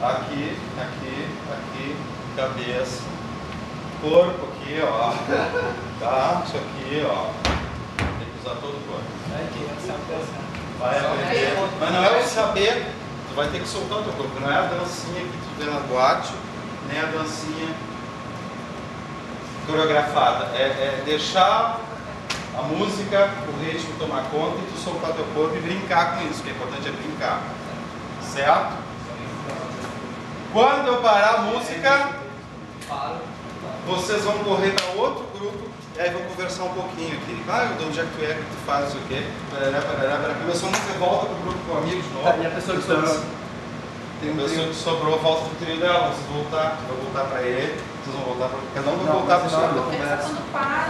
Aqui, aqui, aqui, cabeça, corpo aqui, ó. Tá? Isso aqui, ó. Tem que usar todo o corpo. Vai aprender. Mas não é o saber, tu vai ter que soltar o teu corpo. Não é a dancinha que tu vê na boate, nem a dancinha coreografada. É deixar a música, o ritmo tomar conta e tu soltar teu corpo e brincar com isso. O que é importante é brincar. Certo? Quando eu parar a música, vocês vão correr para outro grupo e aí vão conversar um pouquinho aqui. Ah, de onde é que tu é, que tu faz, o quê? Começou a música, volta pro grupo com amigos de novo. E a pessoa que sobrou? Tem uma pessoa que sobrou, volta pro trio dela, vocês vão voltar, tu vai voltar para ele, vocês vão voltar para... Cada um vai voltar para o seu grupo. Quando para,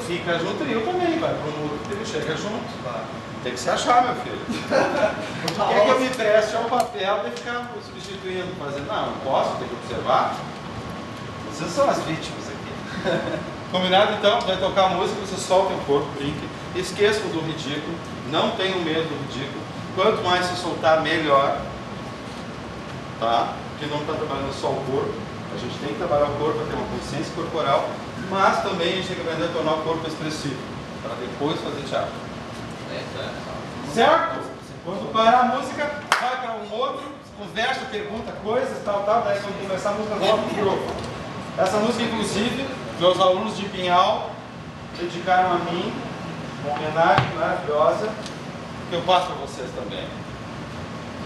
Fica junto trio também, vai para um outro trio, chega junto. Tem que se achar, meu filho. Por que eu me preste ao papel de ficar substituindo, fazendo? Não posso, tem que observar. Vocês são as vítimas aqui. Combinado então? Vai tocar a música, vocês soltem o corpo, brinquem. Esqueçam do ridículo, não tenham medo do ridículo. Quanto mais se soltar, melhor. Tá? Porque não está trabalhando só o corpo. A gente tem que trabalhar o corpo para ter uma consciência corporal, mas também a gente tem que aprender a tornar o corpo expressivo, para depois fazer teatro. Certo? Quando parar a música, vai para um outro, conversa, pergunta coisas, tal, daí quando começar a música, volta pro grupo. Essa música, inclusive, meus alunos de Pinhal dedicaram a mim, uma homenagem maravilhosa, que eu passo para vocês também.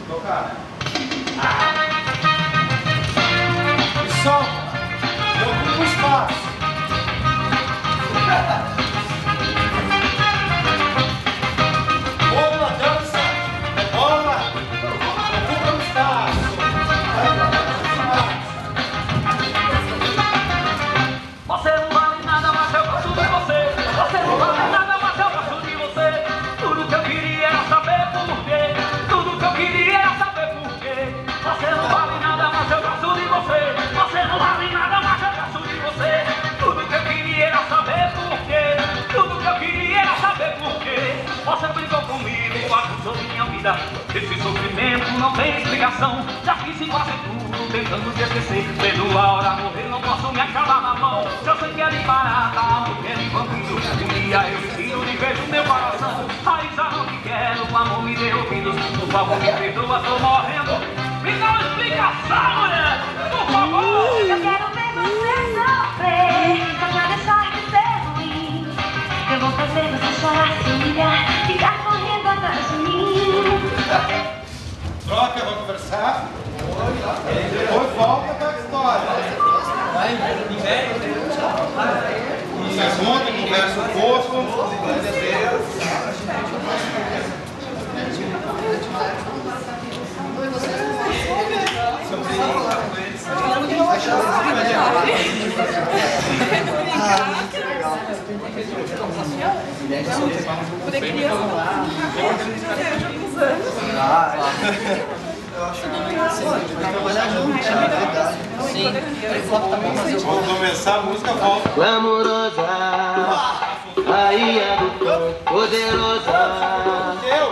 Vou tocar, né? E solta! Eu ocupo espaço! Esse sofrimento não tem explicação. Já fiz em quase tudo, tentando te esquecer. Vendo a hora morrer, não posso me acabar na mão. Já sei que é de barata, mulher e vampiro. Um dia eu me tiro e vejo meu coração. Aí já não te quero, o amor me deu ouvidos. Por favor, me perdoa, tô morrendo. Me dá uma explicação, mulher, por favor. Eu quero ver você sofrer, só pra deixar de ser ruim. Eu vou fazer você chorar, se humilhar, ficar correndo atrás de mim. Troca, vamos conversar. Depois volta para a história. Vocês ontem conversam um pouco. quando é criança, eu acho que vai trabalhar junto, é verdade. Sim. Vamos começar a música, volta. Glamourosa, rainha do tom, poderosa,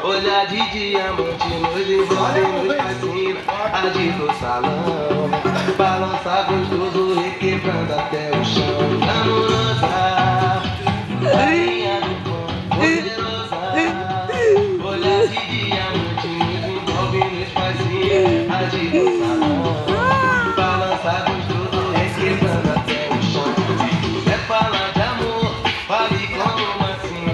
olhar de diamante, nos envolve, nos fascina, agita o salão, balança gostoso, requebrando até o chão. Glamourosa, rainha do tom, poderosa, olhar de diamante, nos envolve, nos fascina, agita o salão, balança gostoso, requebrando até o chão. É falar de amor, fale como assim,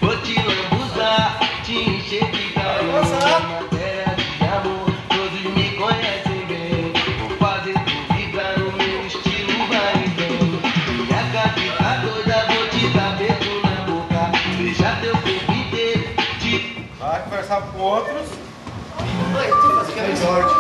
vou te lambuzar, te encher de carinho. Matéria de amor, todos me conhecem bem, vou fazer tu vibrar no meu estilo, vai e vem. Minha gata tá doida, vou te dar beijo na boca, beijar teu corpo inteiro. Vai conversar com outros. Oi, tu faz o que é Jorge?